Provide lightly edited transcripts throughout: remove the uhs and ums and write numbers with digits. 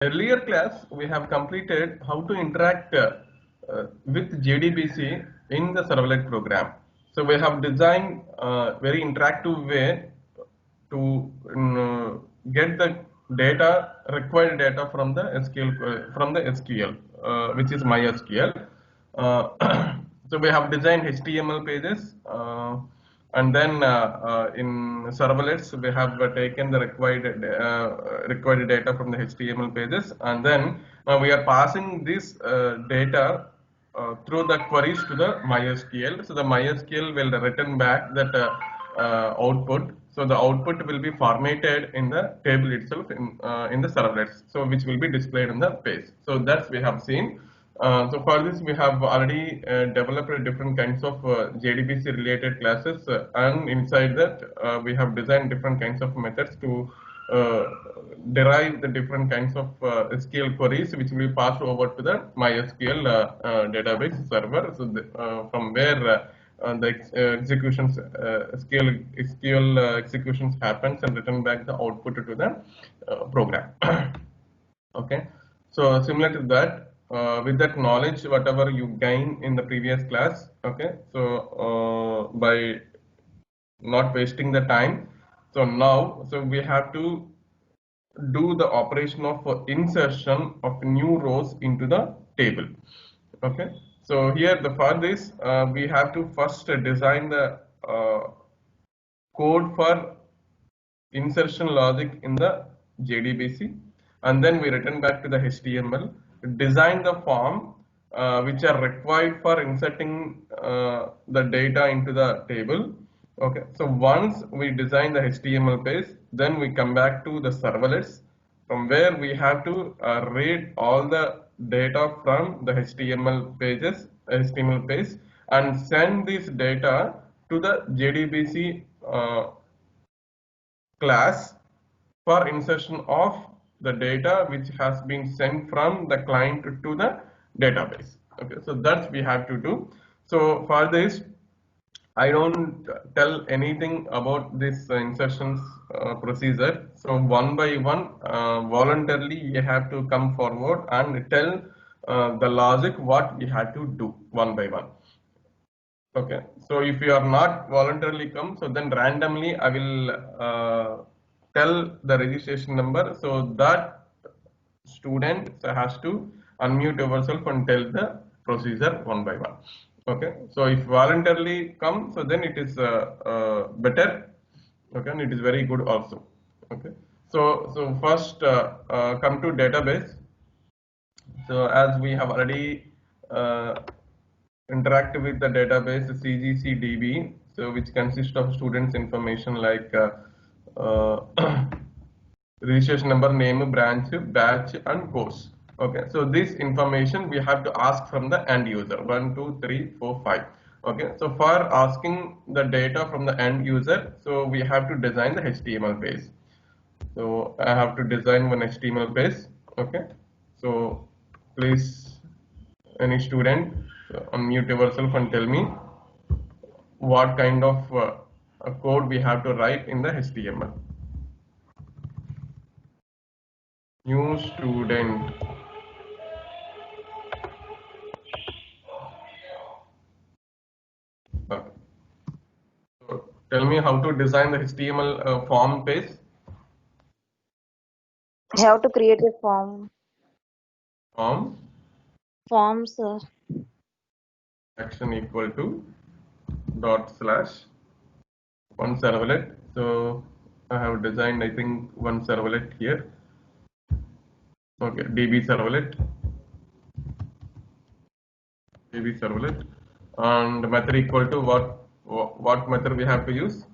Earlier class we have completed how to interact with JDBC in the servlet program. So we have designed a very interactive way to get the data, required data from the SQL, which is MySQL. So we have designed HTML pages, and then in servlets we have taken the required data from the HTML pages, and then we are passing this data through the queries to the MySQL. So the MySQL will return back that output. So the output will be formatted in the table itself in the servlets. So which will be displayed on the page. So that's we have seen. So for this we have already developed different kinds of JDBC related classes, and inside that we have designed different kinds of methods to derive the different kinds of SQL queries which will be passed over to the MySQL database server. So from where the executions SQL executions happens and return back the output to the program. Okay, so similar to that, with that knowledge whatever you gain in the previous class, okay, so by not wasting the time, so now we have to do the operation of insertion of new rows into the table. Okay, so here for this we have to first design the code for insertion logic in the JDBC, and then we return back to the HTML, design the form which are required for inserting the data into the table. Okay, so once we design the HTML page, then we come back to the servlets, from where we have to read all the data from the HTML page, and send this data to the JDBC class for insertion of the data which has been sent from the client to the database. Okay, so that's we have to do. So for this I don't tell anything about this insertions procedure. So one by one, voluntarily you have to come forward and tell the logic what we have to do one by one. Okay, so if you are not voluntarily come, so then randomly I will tell the registration number, so that student has to unmute yourself and tell the procedure one by one. Okay, so if voluntarily come, so then it is better. Okay, and it is very good also. Okay, so first come to database. So as we have already interact with the database CGCDB, so which consists of students information like registration number, name, branch, batch, and course. Okay, so this information we have to ask from the end user 1, 2, 3, 4, 5. Okay, so for asking the data from the end user, so we have to design the HTML page. So I have to design one HTML page. Okay, so please, any student, unmute yourself and tell me what kind of code we have to write in the HTML. New student. Okay. So tell me how to design the HTML form page. I have to create a form. Form, sir. Action equal to / one servlet. So I have designed, I think, one servlet here. Okay, DB servlet, and method equal to what method we have to use?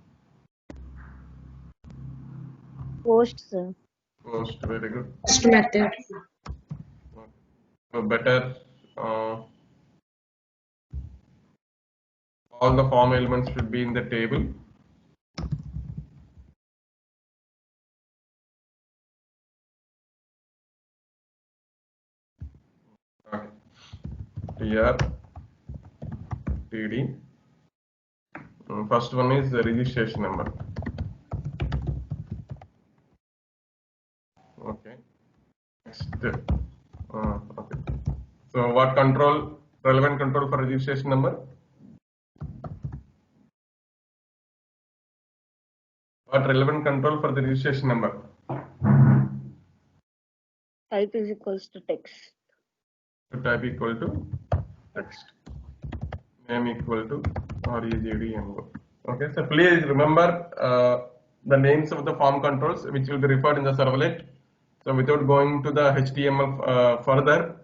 Post, sir. Post, very good. Post method. So better all the form elements should be in the table. Okay. TR, TD. First one is the registration number. Okay. Next. Okay. So what control, relevant control for registration number? What relevant control for the registration number? Type is equals to text. So type equal to text. Name equal to regdmo. Okay, so please remember the names of the form controls which will be referred in the servlet. So without going to the HTML further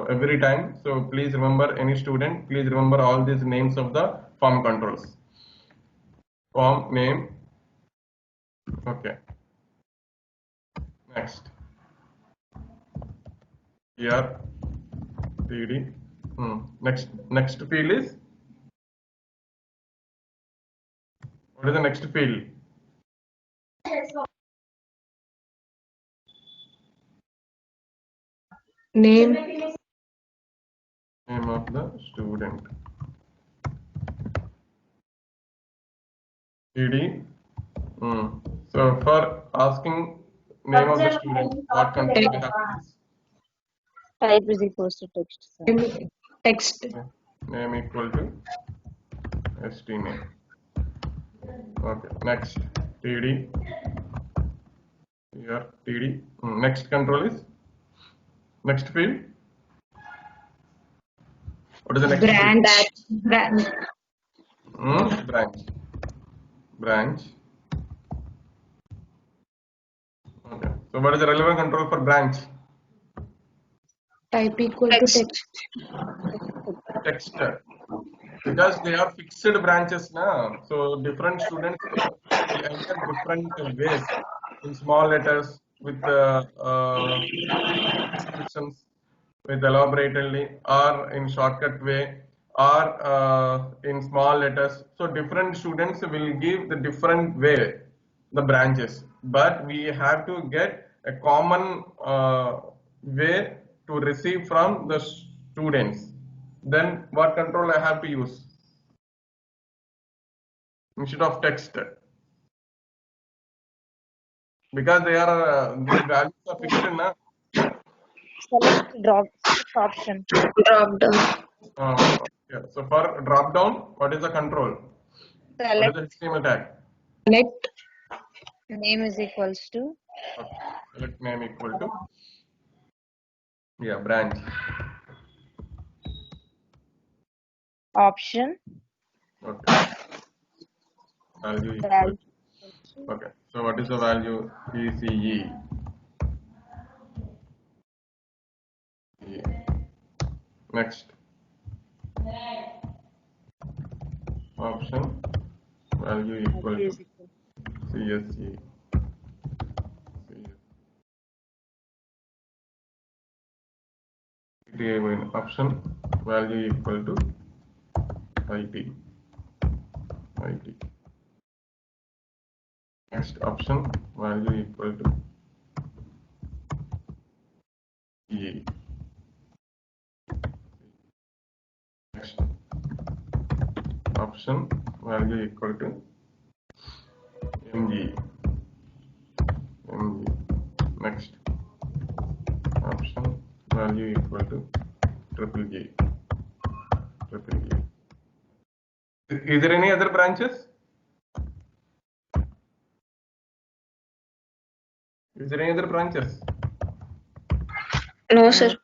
every time, so please remember, any student, please remember all these names of the form controls. Form name. Okay. Next. Here. PD. Next field is. What is the next field? Name. Name of the student. PD. So for asking name of the student, what control we have to use? Type is equals to text, sir. Text. Name equal to st name. Okay. Next. TD. Here TD. Next control is. Next field. What is the next Branch. field? Branch. Branch. Branch. Okay. So what is the relevant control for branch? Type equal to text. Text. Because they are fixed branches now, so different students will enter different ways, in small letters with descriptions with elaboratedly, or in shortcut way, or in small letters. So different students will give the different way the branches, but we have to get a common way to receive from the students. Then what control I have to use instead of text? Because they are these values are fixed na. Select drop option. Drop down. Yeah. So for drop down, what is the control? What is the HTML tag? Select. Name is equals to. Okay. Select name equal to, yeah, branch. Option. Okay. Value equal Value. to. Okay. So what is the value? PCE. Next. Option. Value equal to CSE. Option value equal to IT. Next option value equal to E. Next option value equal to MG. Next option value equal to triple G. Is there any other branches? Is there any other branches? No, sir.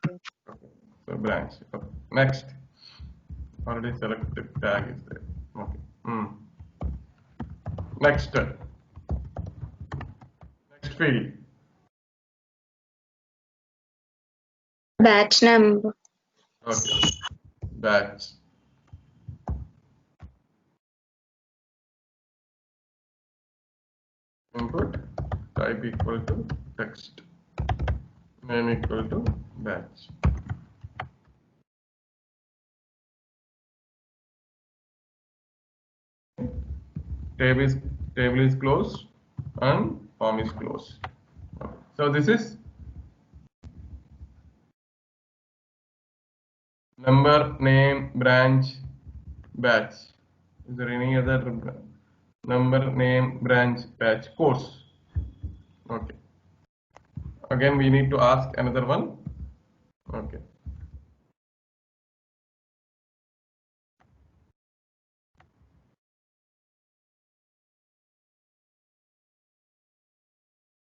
Okay. So branch. Okay. Next. Already selected tag is there. Okay. Next. Next field. Batch number. Okay. Batch. Input type equal to text. Name equal to batch. Table is closed and form is closed. Okay. So this is number, name, branch, batch. Is there any other number, name, branch, batch, course? Okay. again we need to ask another one. Okay.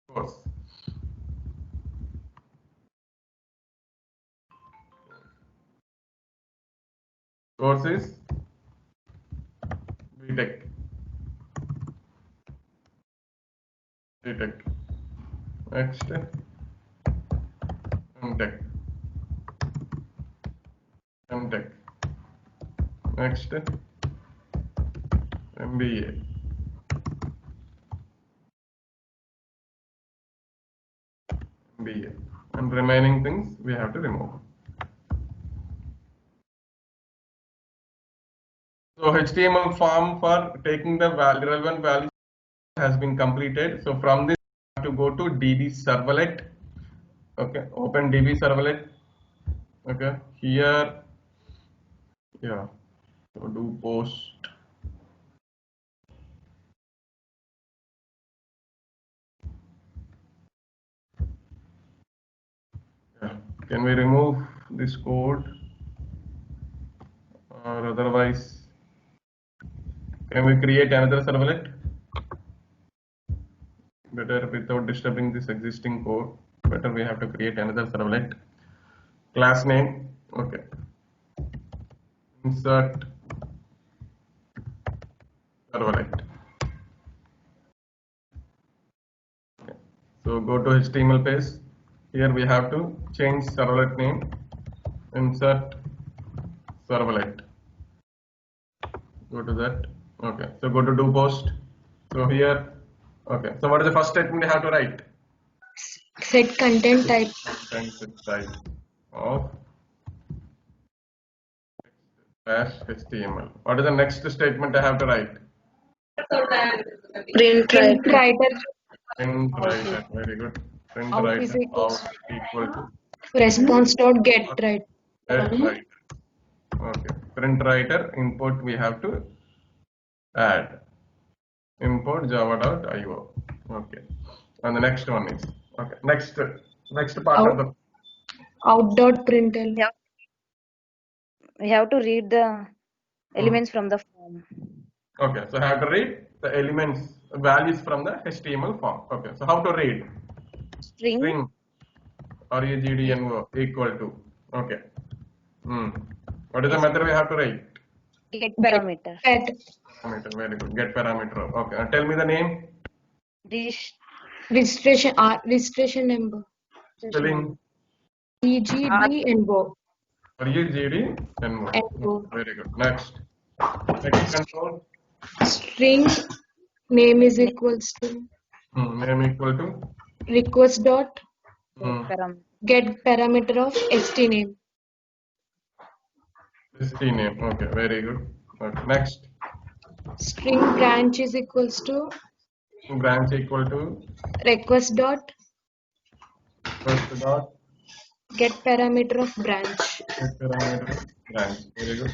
Course. Course is BTech. BTech. Next, MTech. MTech. Next, MBA. MBA. And remaining things we have to remove. So HTML form for taking the relevant values has been completed. So from this we have to go to DB servlet. Okay, open DB servlet. Okay, here, yeah, so do post. Yeah. Can we remove this code, or otherwise can we create another servlet? Better without disturbing this existing code. Better we have to create another servlet. Class name. Okay. Insert servlet. Okay. So go to HTML page. Here we have to change servlet name. Insert servlet. Go to that. Okay. So go to do post. So here. Okay. So what is the first statement you have to write? Set content type. Content type of /HTML. What is the next statement I have to write? Print writer. Print writer. Very good. Print Out writer is equals out equal to response dot get right. get writer. Okay. Print writer input we have to add. Import java.io. Okay. And the next one is okay. Next part of the Out dot println. Yeah. We have to read the elements from the form. okay. So I have to read the elements values from the HTML form. Okay. So how to read? String regdno equal to. Okay. What is the method we have to write? Get parameter. Parameter. Very good. Get parameter. Okay. Tell me the name. Registration number. Spelling. EGDNO. regdno. Very good. Next control. String name is equals to Name equal to request dot Parameter. get parameter of st name. st name. Okay. Very good. Okay. Next String branch is equals to branch equal to request dot first dot get parameter of branch. get parameter branch. Very good.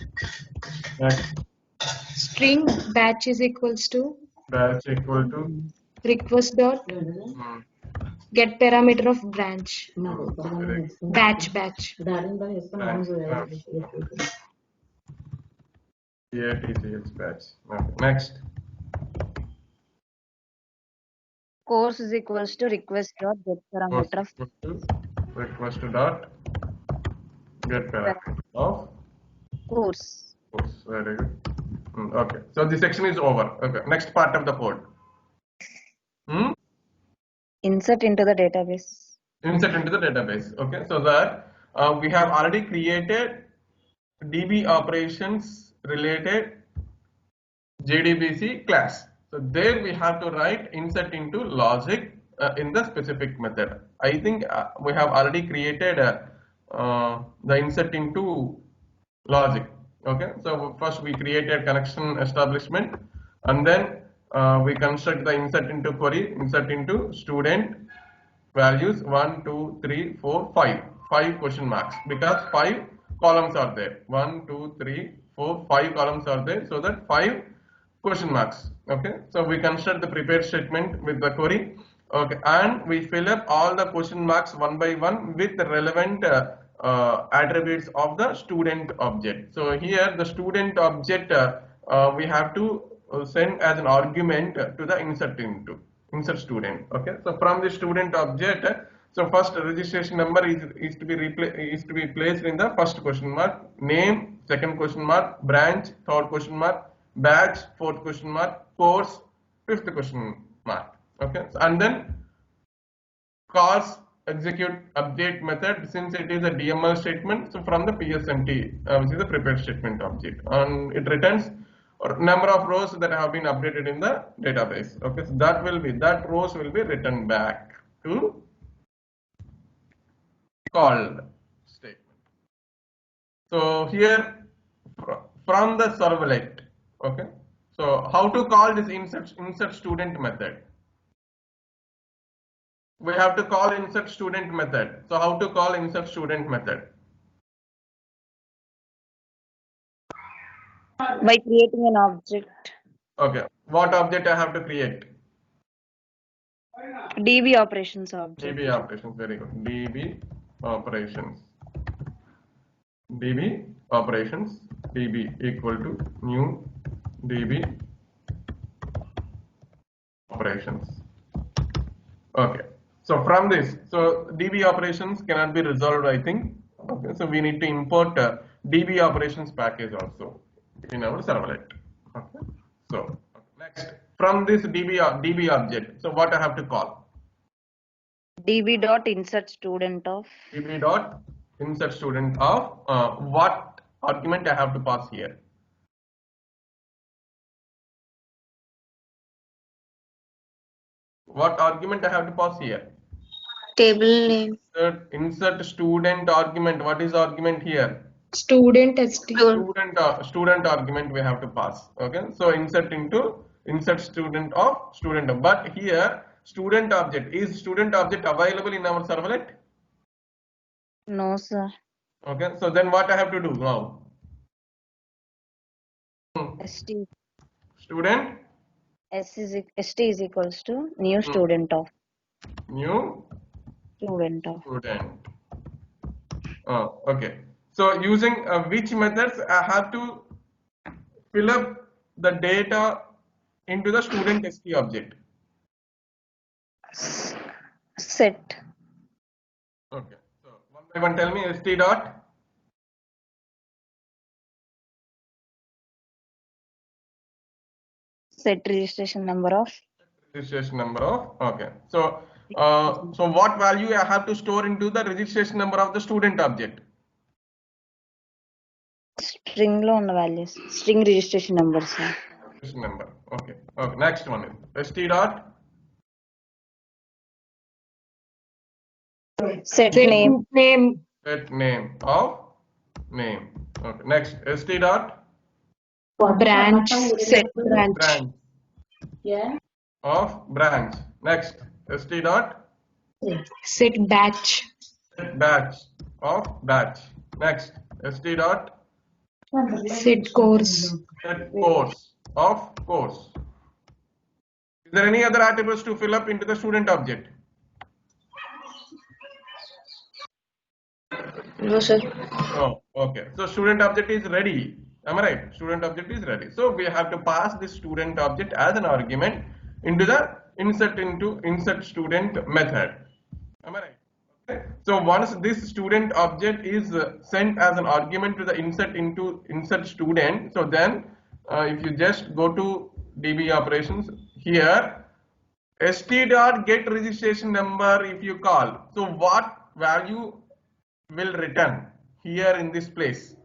Next String batch is equals to batch equal to request dot get parameter of branch. very good. Batch. Batch. Batch. Okay. Next Course is equals to request dot get parameter of equal to request dot get parameter of course. course. Very good. Okay. So this section is over. Okay. Next part of the code. Insert into the database. Insert into the database. Okay. So that we have already created DB operations related JDBC class. So there we have to write insert into logic in the specific method. I think we have already created the insert into logic. Okay. So first we created connection establishment, and then we construct the insert into query, insert into student values 1, 2, 3, 4, 5. 5 question marks, because 5 columns are there. 1, 2, 3, 4, 5 columns are there, so that 5 question marks. Okay. So we construct the prepared statement with the query, Okay, and we fill up all the question marks one by one with the relevant attributes of the student object. So here the student object we have to send as an argument to the insert student. Okay, so from the student object, so first registration number is to be placed in the first question mark, name second question mark, branch third question mark, batch fourth question mark, course fifth question mark. Okay, and then calls execute update method, since it is a DML statement, so from the PSMT, which is the prepared statement object, and it returns number of rows that have been updated in the database. Okay, so that rows will be written back to called statement. So here from the servlet, okay, so how to call this insert student method? We have to call insert student method. So how to call insert student method? By creating an object. Okay, what object I have to create? DB operations object. DB operations, very good. DB operations. DB operations. DB equal to new DB operations. Okay, so from this, so DB operations cannot be resolved, I think. Okay, so we need to import DB operations package also in our servlet. Okay, so next from this DB object, so what I have to call? DB dot insert student of. DB dot insert student of what argument I have to pass here? What argument I have to pass here? Table name. Insert student argument. What is argument here? Student ST. Student argument we have to pass. Okay, so insert student of student. But here student object, is student object available in our servlet? No, sir. Okay, so then what I have to do now? ST. Student. ST is equals to new student of. New Student of. student. Okay. So using which methods I have to fill up the data into the student ST object? Set. Okay. So one by one, tell me ST dot. Set registration number of. Registration number of. Okay. So so what value I have to store into the registration number of the student object? String lo ఉన్న values. String registration number, sir. Registration number. Okay. Okay. Next one is ST dot. Set name. Set name of name. Okay. Next ST dot. Branch. Set branch. Branch. Yeah. Of branch. Next ST dot. Set batch. Set batch of batch. Next ST dot. Set course. Set course of course. Is there any other attributes to fill up into the student object? No, sir. Oh, okay. So student object is ready. Am I right? Student object is ready. So we have to pass this student object as an argument into the insert student method. Am I right? Okay. So once this student object is sent as an argument to the insert student, so then if you just go to DB operations here, st dot get registration number if you call. So what value will return here in this place?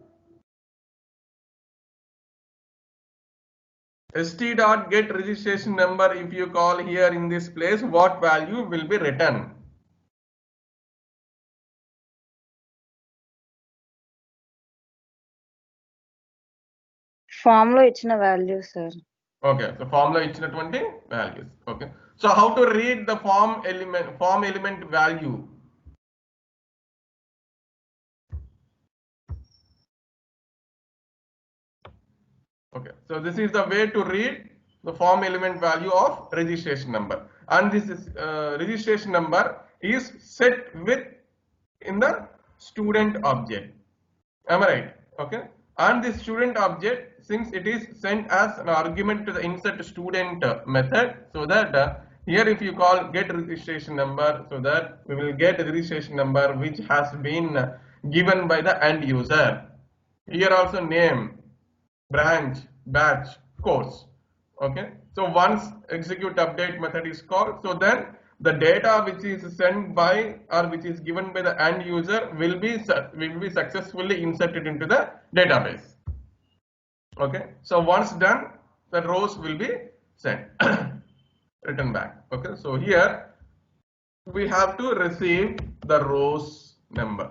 st dot get registration number if you call here in this place, what value will be returned? Form లో ఇచ్చిన value, sir. Okay, so form లో ఇచ్చినటువంటి values. Okay, so how to read the form element value? Okay, so this is the way to read the form element value of registration number. and this is, registration number is set with in the student object. Am I right? Okay. And the student object, since it is sent as an argument to the insert student method, so that here if you call get registration number, so that we will get the registration number which has been given by the end user. Here also name, branch, batch, course. Okay. So once execute update method is called, so then the data which is sent by or which is given by the end user will be successfully inserted into the database. Okay. So once done, the rows will be sent written back. Okay. So here we have to receive the rows number.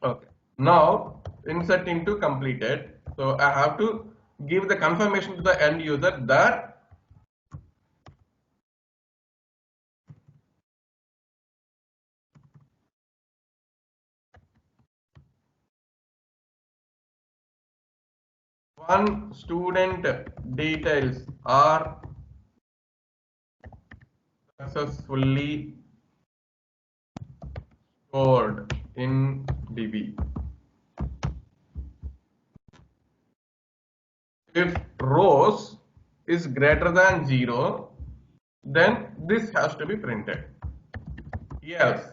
Okay. Now insert into completed. So I have to give the confirmation to the end user that one student details are successfully stored in DB. If rows is greater than 0, then this has to be printed. Yes.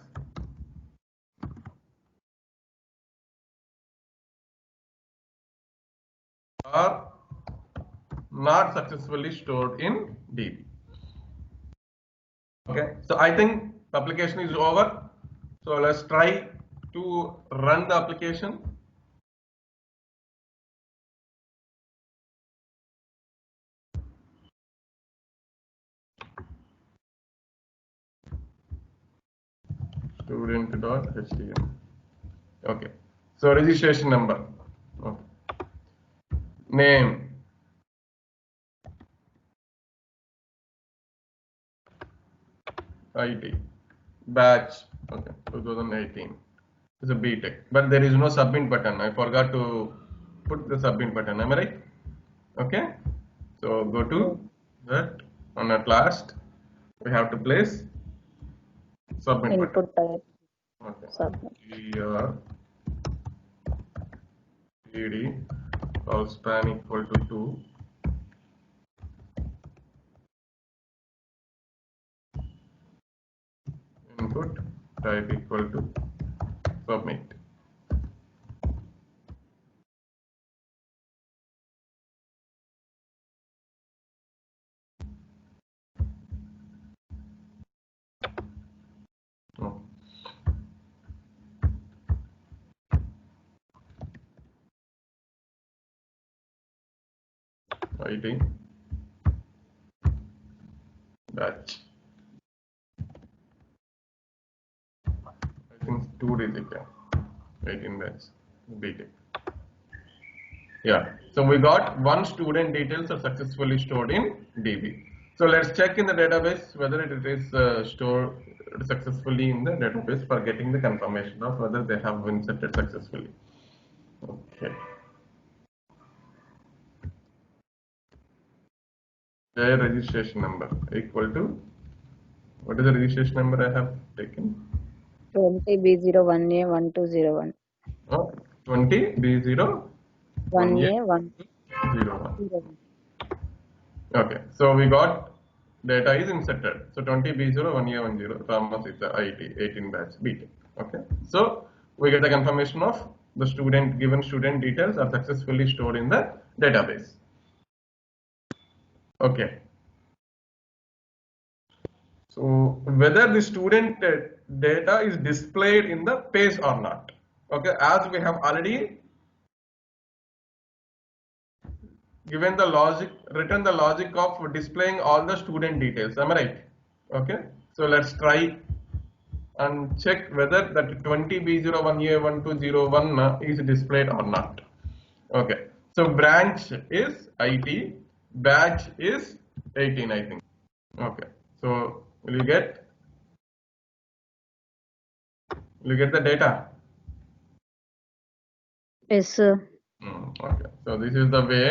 Are not successfully stored in DB. Okay, so I think the application is over. So let's try to run the application. Student.html. Okay, so registration number. Okay. Name. IT. Batch. Okay, 2018. It's a BTech, but there is no submit button. I forgot to put the submit button. Am I right? Okay, so go to that, and at last we have to place submit button. Input type. Okay. Submit. PD call span equal to 2. Input type equal to submit. Oh. ID batch. I think 2 digit, 18 batch BTech. Yeah, so we got one student details are successfully stored in DB. So let's check in the database whether it is stored successfully in the database for getting the confirmation of whether they have been inserted successfully. Okay. Their registration number equal to, what is the registration number I have taken? 20B01A1201. Oh, 20B01A1201. 1A101. Okay, so we got data is inserted. So 20B01A10, Rama Sita IT 18 batch BTech. Okay, so we get the confirmation of the given student details are successfully stored in the database. Okay, so whether the student data is displayed in the page or not. Okay, as we have already given the logic, written the logic of displaying all the student details. Am I right? Okay, so let's try and check whether that 20B01A1201 is displayed or not. Okay, so branch is IT, batch is 18, I think. Okay, so will you get the data? Yes, sir. Okay, so this is the way